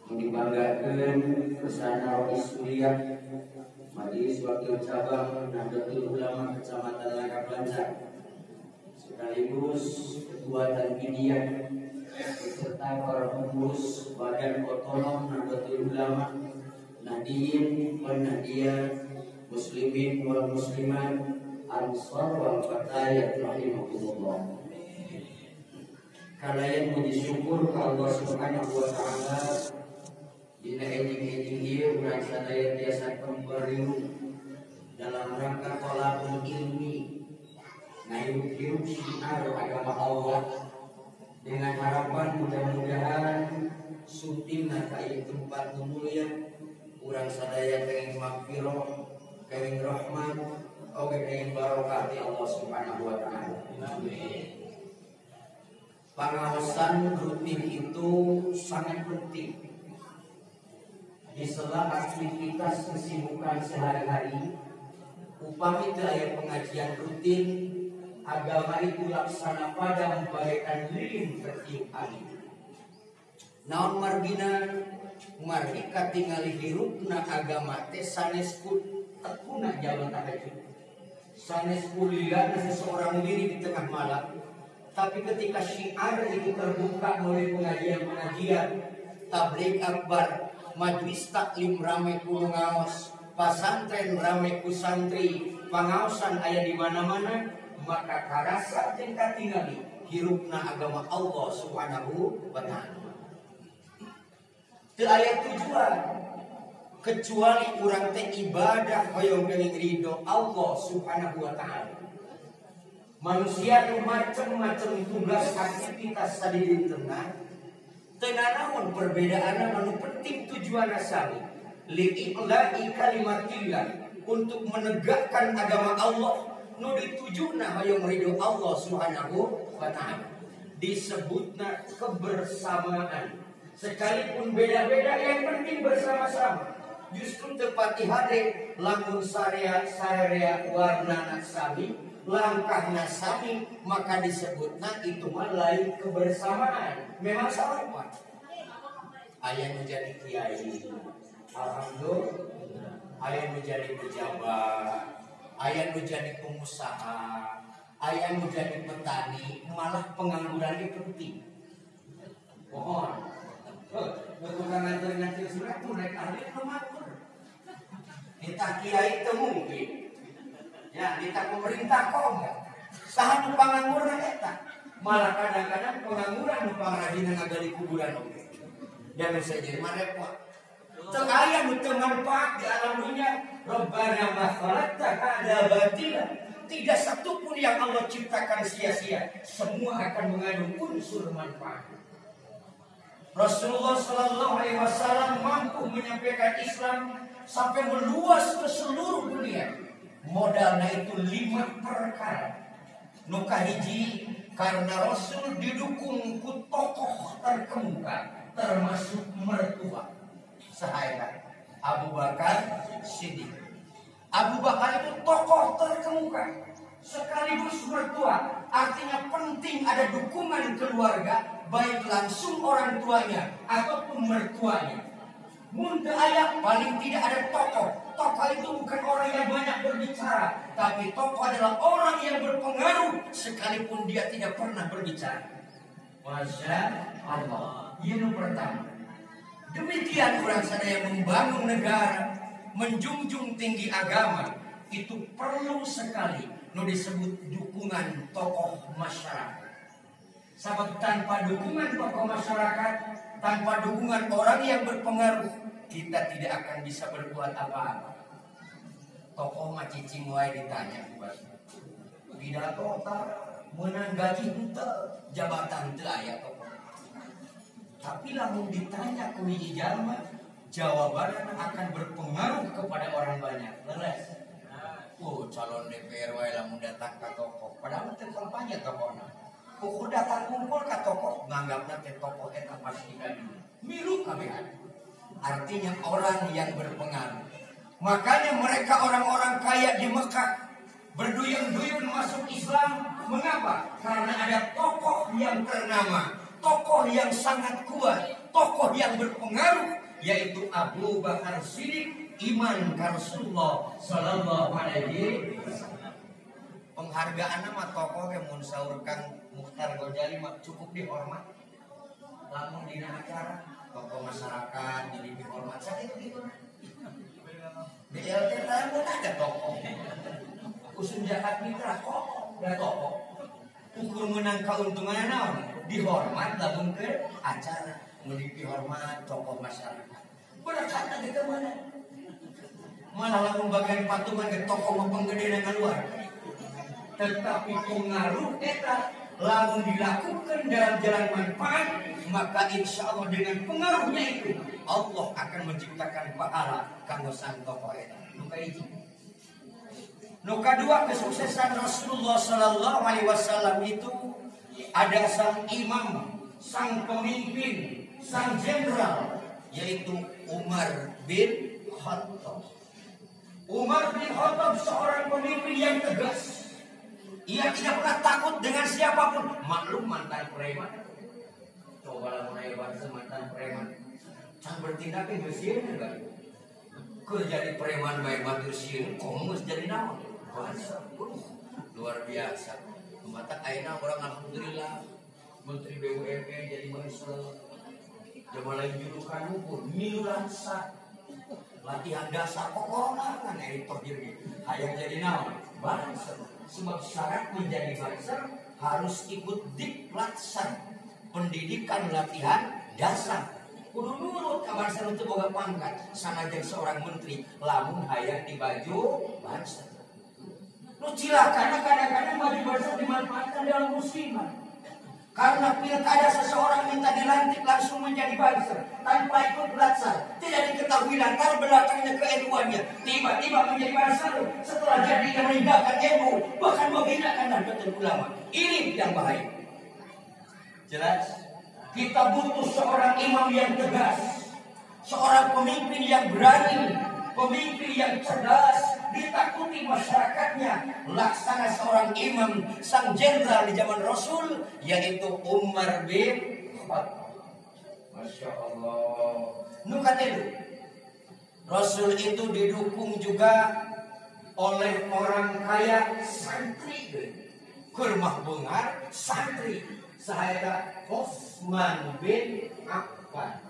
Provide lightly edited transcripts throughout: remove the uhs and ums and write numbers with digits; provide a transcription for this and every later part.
dibanggakan kesana Isuriah Majelis Wakil Cabang Nahdlatul Ulama Kecamatan Langkablanca sekaligus Ketua Tanfidiyah beserta para pengurus Badan Otonom Nahdlatul Ulama, Nadiyin wal Nadiyah, Muslimin wal Muslimat, Ansar wal Fatayat rahimahullah. Kalian puji syukur ke Allah Subhanahu wa taala dina ejing-ejing ieu urang sadaya tiasa pemberiu dalam rangka thalabul ilmi ngayuh-yuh syiar agama Allah dengan harapan mudah-mudahan suntingna ka ieu tempat nu mulia urang sadaya kenging magfirah, kenging rahmat, oge kenging barokah ti Allah Subhanahu wa taala. Amin. Pengawasan rutin itu sangat penting di sela aktivitas kesibukan sehari-hari. Upami teu aya pengajian rutin, agama itu laksana pada membaikan lilin tertiup angin. Naon margina margi katingali hirupna agama teh sanes tekuna jalan tahajud. Sanes kulilana seseorang diri di tengah malam. Tapi ketika syiar itu terbuka melalui pengajian-pengajian, tabligh akbar, majlis taklim rame ku ngaos, pasantren rame ku santri, pangaosan aya di mana-mana, maka karasa jeung katingali hirupna agama Allah Subhanahu wa taala. Teu aya tujuan kecuali urang teh ibadah hoyong geuning ridho Allah Subhanahu wa taala. Manusia itu macam-macam tugas aktivitas tadi di tengah. Tenanawan perbedaan anu penting tujuan asali. Li'i'la'i kalimatillah, untuk menegakkan agama Allah. Nu ditujuna hayong ridho Allah Subhanahu wa taala. Disebutna kebersamaan. Sekalipun beda-beda yang penting bersama-sama. Justru tepati hade lamun sarea warna sami. Langkahna sami, maka disebutna itu mah lain kebersamaan. Memang sama Pak. Aya nu jadi kiai, alhamdulillah. Aya nu jadi pejabat, aya nu jadi pengusaha, aya nu jadi petani, malah pengangguran itu penting. Pohon. Tukang nganter-nganter surat tuh naik ahli pematur. Kita kiai teu mungkin. Ya, kita pemerintah kok enggak. Saha nu pangangguran eta. Malah kadang-kadang pengangguran nu pangrajina ngagali kuburan oge. Jangan saja marepot. Teu aya nu teu manfaat di alam dunia. Rabbana ma khalaqta hadza batila. Tidak satu pun yang Allah ciptakan sia-sia. Semua akan mengandung unsur manfaat. Rasulullah sallallahu alaihi wasallam mampu menyampaikan Islam sampai meluas ke seluruh dunia. Modalnya itu 5 perkara. Nu kahiji karena Rasul didukung ku tokoh terkemuka termasuk mertua sahaya Abu Bakar Siddiq. Abu Bakar itu tokoh terkemuka sekaligus mertua. Artinya penting ada dukungan keluarga, baik langsung orang tuanya ataupun mertuanya. Mun teu aya paling tidak ada tokoh. Tokoh itu bukan orang yang banyak berbicara, tapi tokoh adalah orang yang berpengaruh sekalipun dia tidak pernah berbicara. Masya Allah. Ini pertama. Demikian orang sadaya membangun negara, menjunjung tinggi agama, itu perlu sekali nu disebut dukungan tokoh masyarakat. Sebab tanpa dukungan tokoh masyarakat, tanpa dukungan orang yang berpengaruh, kita tidak akan bisa berbuat apa-apa. Tokoh mah cicing wae ditanya pidato menang gaji henteu, jabatan teu aya tokoh. Tapi lamun ditanya ku hiji jalma, jawabannya akan berpengaruh kepada orang banyak. Leres. Calon DPR wae lamun datang ka tokoh, padahal teu kampanye tokohna. Pokok datang kumpul ka tokoh, nganggapna teh tokoh eta pasti kadi. Milu kabehan. Artinya orang yang berpengaruh. Makanya mereka orang-orang kaya di Mekah berduyun-duyun masuk Islam. Mengapa? Karena ada tokoh yang ternama, tokoh yang sangat kuat, tokoh yang berpengaruh, yaitu Abu Bakar Siddiq, iman ka Rasulullah sallallahu alaihi wasallam. Penghargaan nama tokoh yang mun saur Kang Mukhtar Ghazali mah cukup dihormat. Lamun dina acara tokoh masyarakat jadi dihormat saja gitu. BLT teh mun ada tokoh. Usun jahat mitra kok da tokoh. Ukur menang keuntungan naon? Dihormat lamun ke acara, mun dihormat tokoh masyarakat. Berakatna di mana? Malah lamun bagian patungan ke tokoh penggede nang luar. Tetapi pengaruh eta lamun dilakukan dalam jalan manfaat, maka insya Allah dengan pengaruhnya itu Allah akan menciptakan pahala kanggo sang tokoh eta. Nuka hiji. Nuka dua, kesuksesan Rasulullah sallallahu alaihi wasallam itu ada sang imam, sang pemimpin, sang jenderal, yaitu Umar bin Khattab. Umar bin Khattab seorang pemimpin yang tegas. Ia tidak pernah takut dengan siapapun. Maklum mantan preman. Cobalah menaikkan mantan preman. Can bertindak ke sieun enggak? Kerja di preman bae batur sieun, komus jadi naon? Luar biasa. Mata ayeuna orang alhamdulillah Menteri BUMN jadi Mansur. Jaman lain julukan ukur milulansa. Latihan dasar corona kan editor diri. Hayang jadi naon? Banser. Sebab syarat menjadi banser harus ikut diklatsan pendidikan latihan dasar. Kudu nurut ka banser untuk boga pangkat. Sanajan seorang menteri lamun hayang di baju banser. Lu cilakana kadang-kadang baju banser dimanfaatkan dalam musliman. Karena pilkada seseorang minta dilantik langsung menjadi banser tanpa ikut belajar, tidak diketahui latar belakangnya keilmuannya, tiba-tiba menjadi banser setelah jadi yang meninggalkan ilmu, bahkan menghinakan Nahdlatul Ulama. Ini yang bahaya. Jelas, kita butuh seorang imam yang tegas, seorang pemimpin yang berani, pemimpin yang cerdas, ditakuti masyarakatnya, laksana seorang imam, sang jenderal di zaman Rasul, yaitu Umar bin Khattab. Masya Allah. Nukatilu, Rasul itu didukung juga oleh orang kaya santri, kurmah bengar santri, sahaya Utsman bin Affan.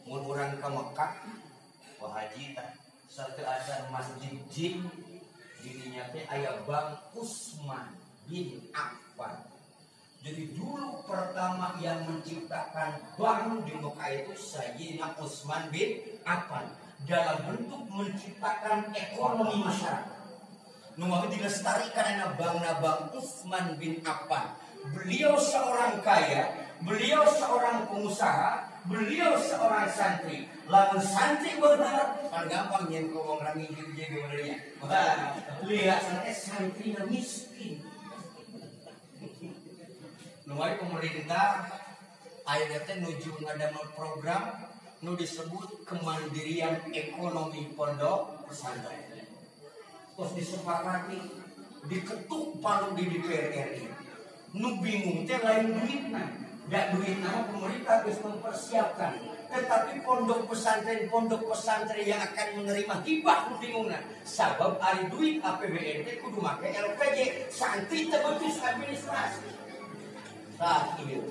Mun urang ka Mekah, wah haji tah satu asal masjid jin dirinya teh aya Bang Utsman bin Affan. Jadi dulu pertama yang menciptakan bank di Mekah itu Sayyidina Utsman bin Affan dalam bentuk menciptakan ekonomi masyarakat. Numang dilestarikan ana Bang Utsman bin Affan. Beliau seorang kaya, beliau seorang pengusaha, beliau seorang santri. Lamun santri benar, kan gampang nyen ngomong rangi jadi benernya. Wah, lihat santri miskin. Numai pemerintah akhirnya teh nuju ngadamel program nu disebut kemandirian ekonomi pondok pesantren. Terus disepakati diketuk palu di DPR RI. Nu bingung teh lain duitna. Da duitna pemerintah geus mempersiapkan. Tetapi pondok pesantren yang akan menerima hibah nu bingungna. Sabab ari duit APBN teh kudu make LPJ, santri teh betus administrasi. Tah ieu.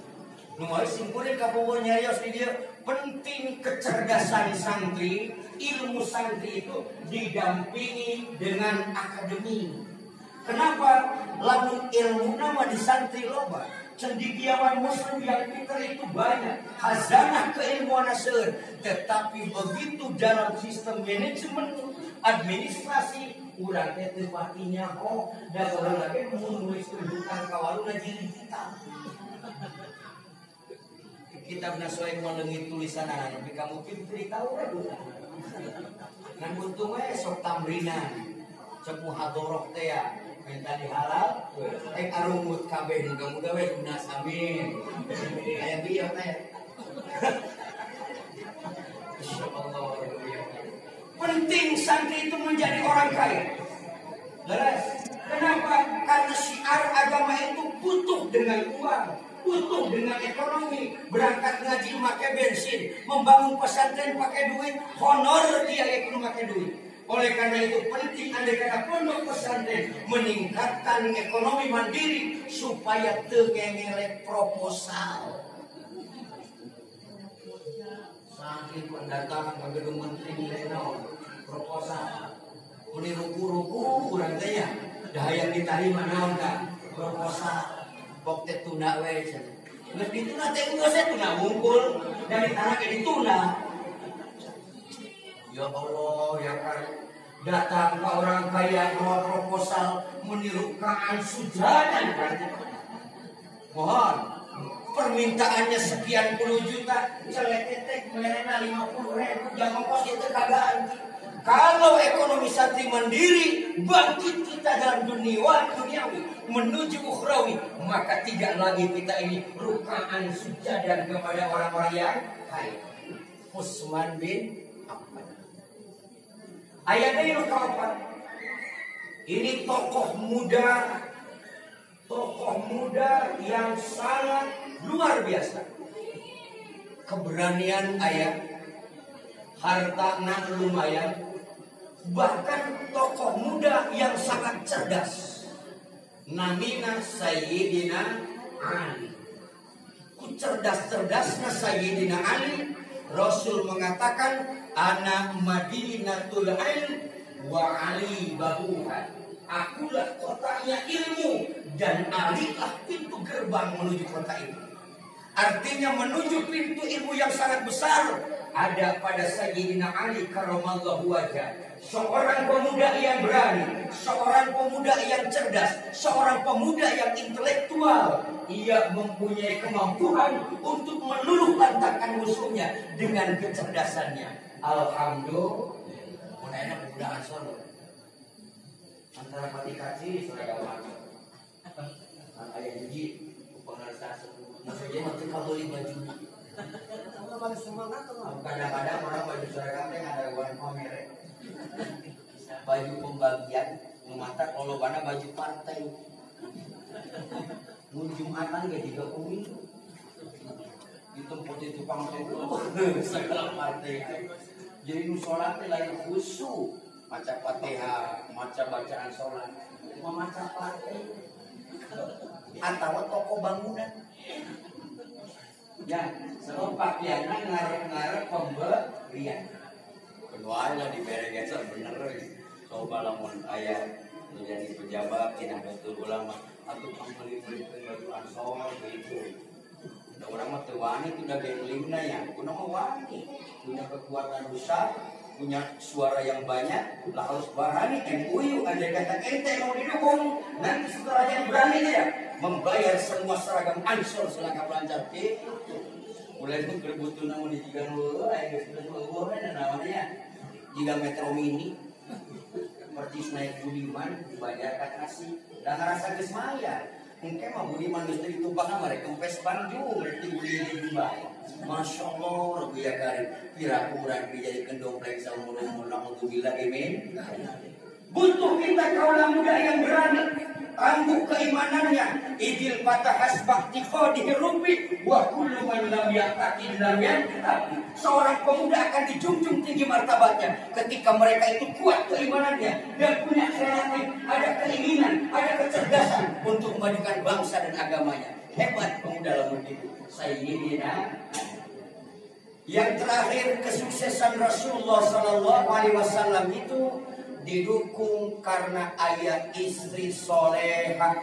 Nu mah simpulin ka beueur nyarios di dieu, penting kecerdasan santri, ilmu santri itu didampingi dengan akademi. Kenapa? Lamun ilmu nama di santri loba, cendikiawan muslim yang pintar itu banyak, khazanah keilmuan seueur, tetapi begitu dalam sistem manajemen administrasi urang teh teu pati nyaho da urang lagi mun nulis kedudukan kawaluna jeung kita. Kita benar soal melengit tulisan anak, tapi kamu pintar tahu kan? Ngan untungnya sok tamrina, cepu hadorok teh ya, minta dihalal, arungut kabeh, muga-muga we lunas amin. Aya bieu teh. Insyaallah. Penting santri itu menjadi orang kaya. Jelas. Kenapa? Karena syiar agama itu butuh dengan uang. utuh dengan ekonomi, berangkat ngaji pakai bensin, membangun pesantren pakai duit, honor dia ekonomi pakai duit. Oleh karena itu penting andai kata pondok pesantren meningkatkan ekonomi mandiri supaya tengengelek proposal. Saking pendatangan ke gedung menteri nilai proposal, muni ruku-ruku kurang tanya, dah yang diterima naon kah proposal, pok teh tuna we, nggak dituna teh nggak saya tuna ngumpul dari tanah ke dituna. Ya Allah, ya kan datang ke orang kaya bawa proposal menirukan sujadan. Mohon permintaannya sekian puluh juta, celeketek merena 50.000, jangan kos itu kagak. Kalau ekonomi santri mandiri, bangkit kita dalam duniawi menuju ukhrawi, maka tidak lagi kita ini rukaan sujadan kepada orang-orang yang kaya. Utsman bin Affan. Ayatnya yang keempat, ini tokoh muda yang sangat luar biasa. Keberanian ayat, harta nak lumayan, bahkan tokoh muda yang sangat cerdas. Namina Sayyidina Ali. Cerdas-cerdasnya Sayyidina Ali, Rasul mengatakan ana madinatul ilm wa Ali babuha. Akulah kotanya ilmu dan Ali lah pintu gerbang menuju kota itu. Artinya menuju pintu ilmu yang sangat besar ada pada Sayyidina Ali karramallahu wajhah. Seorang pemuda yang berani, seorang pemuda yang cerdas, seorang pemuda yang intelektual. Ia mempunyai kemampuan untuk meluluh lantakkan musuhnya dengan kecerdasannya. Alhamdulillah. Mulainya pemuda Ansor antara mati kaci seragam Ansor. Ayah jadi pengerasa maksudnya nanti kabeli baju. Kadang-kadang orang baju seragam teh ada warna merah. Baju pembagian mata kalau mana baju partai. Jumatan gak juga kuning. Itu putih tukang itu segala partai. Jadi nu sholat lain khusyuk, maca Fatihah, maca bacaan sholat, maca partai. Atau toko bangunan. Ya, sebab pakaiannya ngarep-ngarep pemberian. Kedua lah di beregesan bener. Coba lamun ayah menjadi pejabat, tidak betul ulama. Atau beli-beli baju ansor begitu. Ada orang mah tewani itu udah genglingna ya. Kuna mah wani, punya kekuatan besar, punya suara yang banyak, lah harus berani. MUI andai kata ente mau didukung, nanti setelah yang berani tidak membayar semua seragam ansor selangkah lancar. Mulai itu kerebutan namun di tiga nol, sudah namanya tiga metro mini. Percis naik Budiman dibayarkan kasih dan rasa gesmaya. Mungkin mah Budiman mesti ditumpang mereka kempes Bandung berarti beli dibayar. Masya Allah, Rabbi ya Karim. Pira kurang jadi kendomplek sama untuk gila amin. Butuh kita kaulah muda yang berani, tangguh keimanannya, idil patah hasbah tiqadihi rubi wa kullu man lam yaqin lam yantabi. Seorang pemuda akan dijunjung tinggi martabatnya ketika mereka itu kuat keimanannya dan punya kreatif, ada keinginan, ada kecerdasan untuk memajukan bangsa dan agamanya. Hebat pemuda lamun itu. Sayyidina. Yang terakhir, kesuksesan Rasulullah SAW itu didukung karena ayah istri solehah,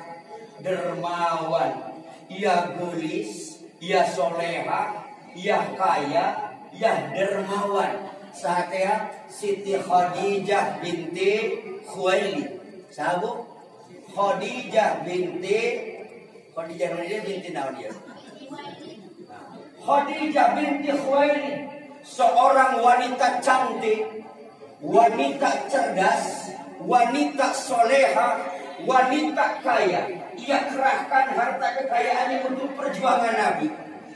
dermawan, ia gelis, ia solehah, ia kaya, ia dermawan. Saatnya Siti Khadijah binti Khuwailid. Sahabu Khadijah binti naon dia? Khadijah binti Khuwailid, seorang wanita cantik, wanita cerdas, wanita soleha, wanita kaya. Ia kerahkan harta kekayaannya untuk perjuangan Nabi.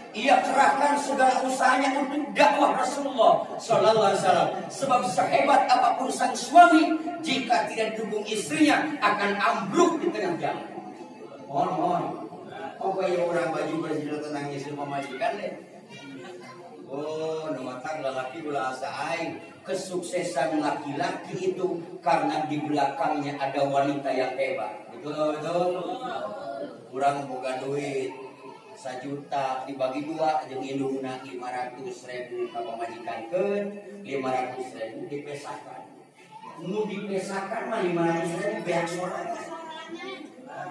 Ia kerahkan segala usahanya untuk dakwah Rasulullah Sallallahu Alaihi Wasallam. Sebab sehebat apapun sang suami, jika tidak didukung istrinya akan ambruk di tengah jalan. Mohon. Pokoknya orang baju bersih tenang nyesel pemajikan deh. Oh, numatang lelaki ulah asa aing. Kesuksesan laki-laki itu karena di belakangnya ada wanita yang hebat. Betul betul. Kurang boga duit 1 juta dibagi 2 jeung indungna 500.000 ka pamajikankeun, 500.000 dipesakan. Nu dipesakan mah 500.000 beak sorangan.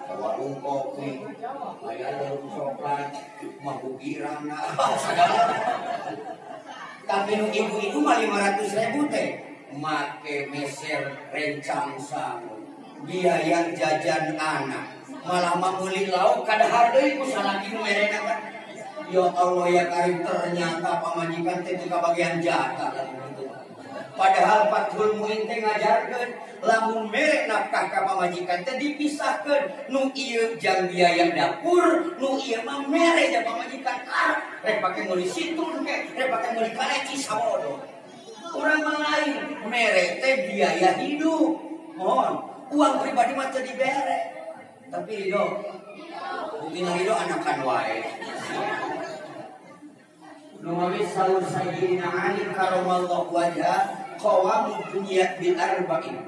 Warung kopi, aya warung coklat, mabugi rangna, segala. Tapi nu ibu-ibu mah 500.000 teh make meser rencang sangun, biaya jajan anak, malah membeli lauk kadahar deui ku salaki nu mereka kan. Ya Allah ya Karim, ternyata pamajikan teh teu kabagian jatah gitu. Padahal Fathul Muin teh ngajarkeun lamun mere nafkah ka pamajikan teh dipisahkeun, nu ieu jang biaya dapur, nu ieu mah mere ja pamajikan kar, rek pake meuli situn ke, rek pake meuli kaleci sawodo. Urang mah lain, mere teh biaya hidup. Mohon, uang pribadi mah teu dibere. Tapi ridho, bukina ridho anakan wae. Nuwami saur sayyidina Ali karamallahu wajha qawamud dunya bil arba'in.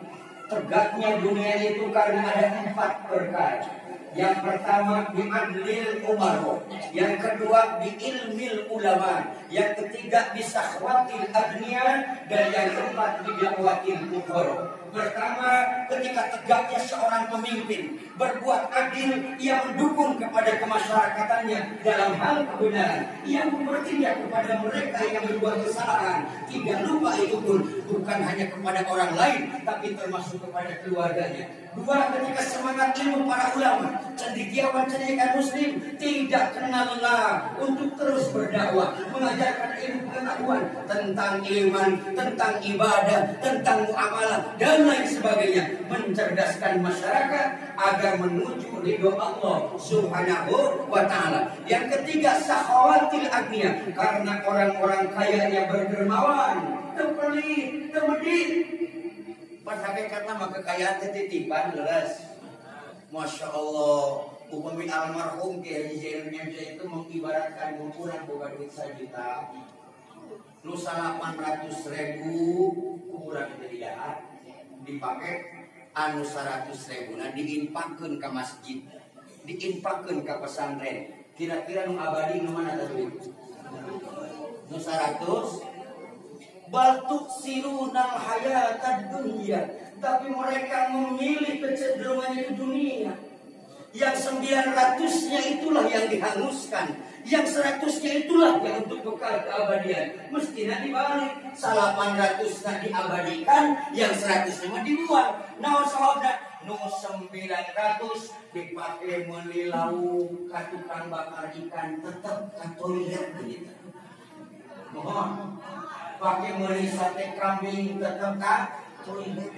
Tegaknya dunia itu karena ada 4 perkara. Yang pertama bi'adlil umaro, yang kedua bi'ilmil ulama, yang ketiga bisakhwatil agniya, dan yang keempat bidakwatil fuqara. Pertama, ketika tegaknya seorang pemimpin berbuat adil, ia mendukung kepada kemasyarakatannya dalam hal kebenaran, ia bertindak kepada mereka yang berbuat kesalahan, tidak lupa itu pun bukan hanya kepada orang lain tapi termasuk kepada keluarganya. 2, ketika semangat ilmu para ulama, cendekiawan cendekiawan muslim tidak kenal lelah untuk terus berdakwah, mengajarkan ilmu pengetahuan tentang iman, tentang ibadah, tentang muamalah dan lain sebagainya, mencerdaskan masyarakat agar menuju ridho Allah Subhanahu wa taala. Yang ketiga sakhawatil agniya, karena orang-orang kaya yang berdermawan, pelit, medit. Pada hakikatnya mah kekayaan titipan leres. Masya Allah, upami almarhum Kiai Haji Zainul Nyamsa itu mengibaratkan kumpulan boga duit 1 juta, nu 800.000 kumpulan itu didahat, dipakai anu 100.000 nah diinfakkeun ka masjid, diinfakkeun ka pesantren. Kira-kira nu abadi nu mana tadi? Nu 100. Bal tuksirunal hayatad dunya, tapi mereka memilih kecenderungan itu dunia. Yang 900-nya itulah yang dihanguskan, yang 100-nya itulah yang untuk bekal keabadian. Mestinya dibalik, 800-nya diabadikan, yang 100-nya dibuang. Nah, sahabat, nu 900 dipakai meuli lauk ka tukang bakar ikan, tetap ka toilet begitu. Mohon pakai meuli sate kambing, tetap ka toilet.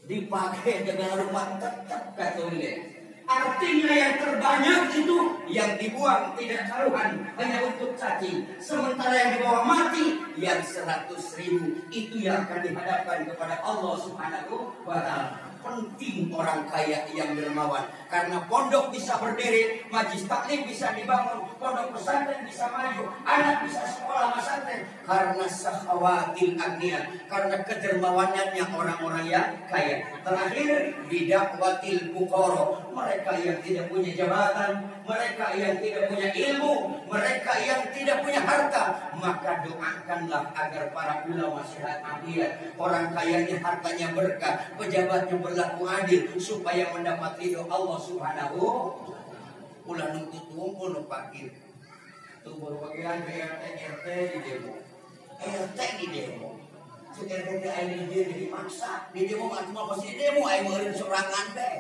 Dipakai dengan rumah, tetap ka toilet. Artinya yang terbanyak itu yang dibuang tidak taruhan, hanya untuk cacing. Sementara yang dibawa mati, yang 100.000 itu yang akan dihadapkan kepada Allah Subhanahu wa taala. Penting orang kaya yang dermawan, karena pondok bisa berdiri, majlis taklim bisa dibangun, pondok pesantren bisa maju, anak bisa sekolah pesantren, karena sakhawatil agniya, karena kedermawanannya orang-orang yang kaya. Terakhir bidakwatil fuqara, mereka yang tidak punya jabatan, mereka yang tidak punya ilmu, mereka yang tidak punya harta, maka doakanlah agar para ulama sehat afiat, orang kayanya hartanya berkah, pejabatnya berlaku adil, supaya mendapat ridho Allah Subhanahu. Ulah nuntut tumpul nu pakir. Tuh baru bagian RT di demo. RT di demo. RT ini dia dipaksa. Di demo mah cuma pasti demo ai meureun sorangan teh.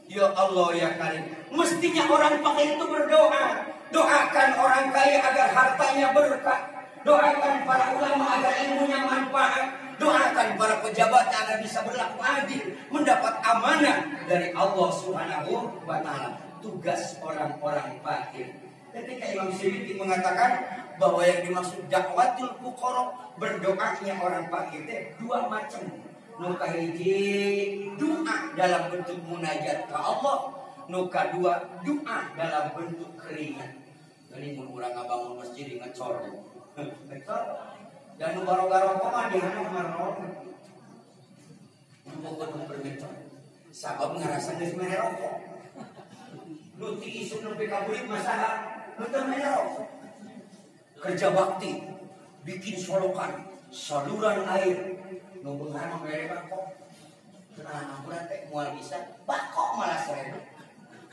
Ya Allah ya Karim. Mestinya orang pakir itu berdoa. Doakan orang kaya agar hartanya berkah. Doakan para ulama agar ilmunya manfaat. Doakan para pejabat agar bisa berlaku adil, mendapat amanah dari Allah Subhanahu wa taala. Tugas orang-orang fakir. Ketika Imam Syuuti mengatakan bahwa yang dimaksud dakwatul fuqara, berdoanya orang fakir itu 2 macam. Nu kahiji doa dalam bentuk munajat ke Allah, Nu kadua doa dalam bentuk keringat. Jadi mun urang ngabangun masjid ngecor. Ngecor. Dan nu baro-baro mah di hana maror. Untuk berngecor. Sabab ngarasa geus mere rokok. Nu ti isu nu kabulit masalah, nu teu mere rokok. Kerja bakti, bikin solokan, saluran air, nunggu mana mere bako. Kenapa ambulan teh moal bisa, bako malah serem.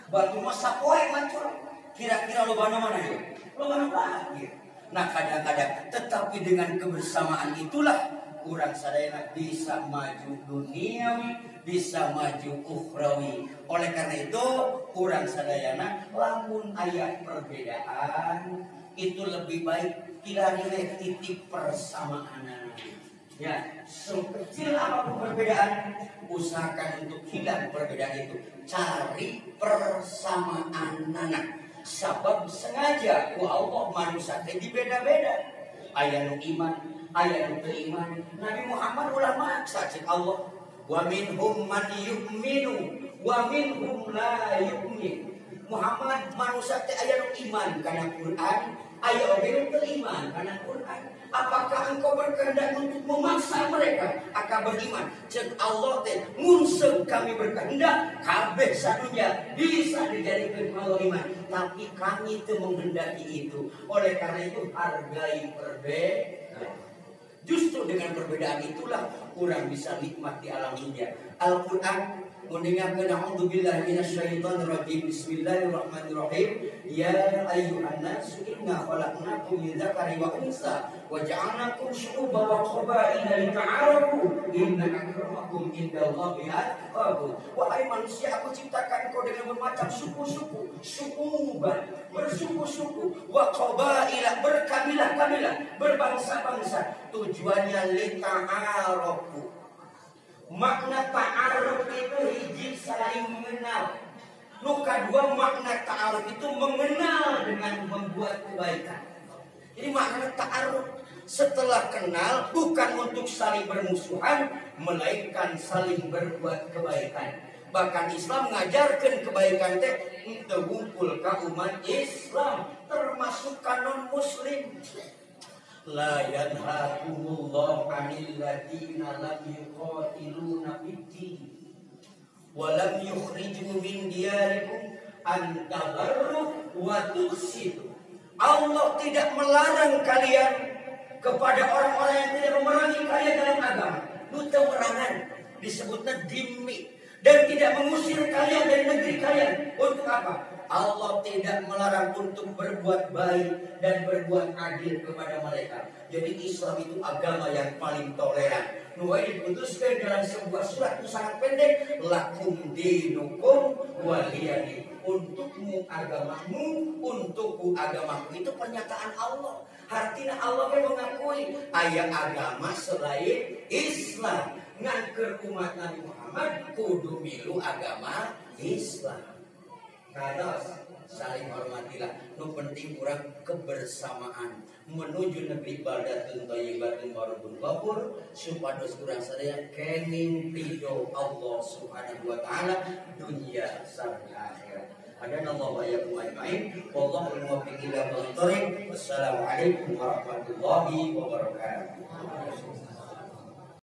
Batu mah sapoe mancur. Kira-kira lobana mana ya? Lobana banjir. Nah kadang-kadang, tetapi dengan kebersamaan itulah urang sadayana bisa maju duniawi, bisa maju ukhrawi. Oleh karena itu, urang sadayana lamun aya perbedaan, itu lebih baik kira-kira titik persamaan. Ya, sekecil apapun perbedaan, usahakan untuk hilang perbedaan itu. Cari persamaan anak. Sabab sengaja ku Allah manusia tadi beda-beda. Aya nu iman, aya nu teu iman. Nabi Muhammad ulah maksa cek Allah. Wa minhum man yu'minu wa minhum la yu'min. Muhammad manusia teh aya nu iman kana Quran, aya oge nu teu iman kana Quran. Apakah engkau berkehendak untuk memaksa mereka akan beriman? Cek Allah teh, mun kami berkehendak, kabeh sadunya bisa dijadikan kalau iman. Tapi kami itu menghendaki itu. Oleh karena itu hargai perbedaan. Justru dengan perbedaan itulah orang bisa nikmat di alam dunia. Al-Quran mendengarkan a'udzubillahi minasyaitonir rajim. Bismillahirrahmanirrahim. Ya ayyuhan nas inna khalaqnakum min dzakari wa unsa wa ja'alnakum syu'uban wa qabaila lita'arafu inna akramakum indallahi atqakum. Wahai manusia, aku ciptakan engkau dengan bermacam suku-suku, syu'uban, bersuku-suku, wa qabaila, berkabilah-kabilah, berbangsa-bangsa. Tujuannya lita'arafu. Makna ta'aruf itu hiji saling mengenal. Nu kadua makna ta'aruf itu mengenal dengan membuat kebaikan. Jadi makna ta'aruf setelah kenal bukan untuk saling bermusuhan, melainkan saling berbuat kebaikan. Bahkan Islam mengajarkan kebaikan teh untuk ngumpul ka umat Islam termasuk kanon muslim. La yanhakumullahu 'anil ladzina lam yuqatiluna fid-din wa lam yukhrijukum min diyarikum an tabarru wa tuqsitu. Allah tidak melarang kalian kepada orang-orang yang tidak memerangi kalian dalam agama. Itu merangan disebutnya dhimmi, dan tidak mengusir kalian dari negeri kalian. Untuk apa? Allah tidak melarang untuk berbuat baik dan berbuat adil kepada mereka. Jadi Islam itu agama yang paling toleran. Nuwai diputuskan dalam sebuah surat yang sangat pendek. Lakum dinukum waliyadin. Untukmu agamamu, untukku agamaku. Itu pernyataan Allah. Artinya Allah yang mengakui ayat agama selain Islam. Ngangker umat Nabi Muhammad kudu milu agama Islam. Karena saling hormatilah. Nu penting kurang kebersamaan menuju negeri baldatun thayyibatun wa rabbun ghafur, supados kurang sadaya kenging ridho Allah Subhanahu wa taala dunia sareng akhirat. Adana Allah wa iyyakum ajmain. Wallahu muwaffiq ila aqwamit thoriq. Wassalamualaikum warahmatullahi wabarakatuh.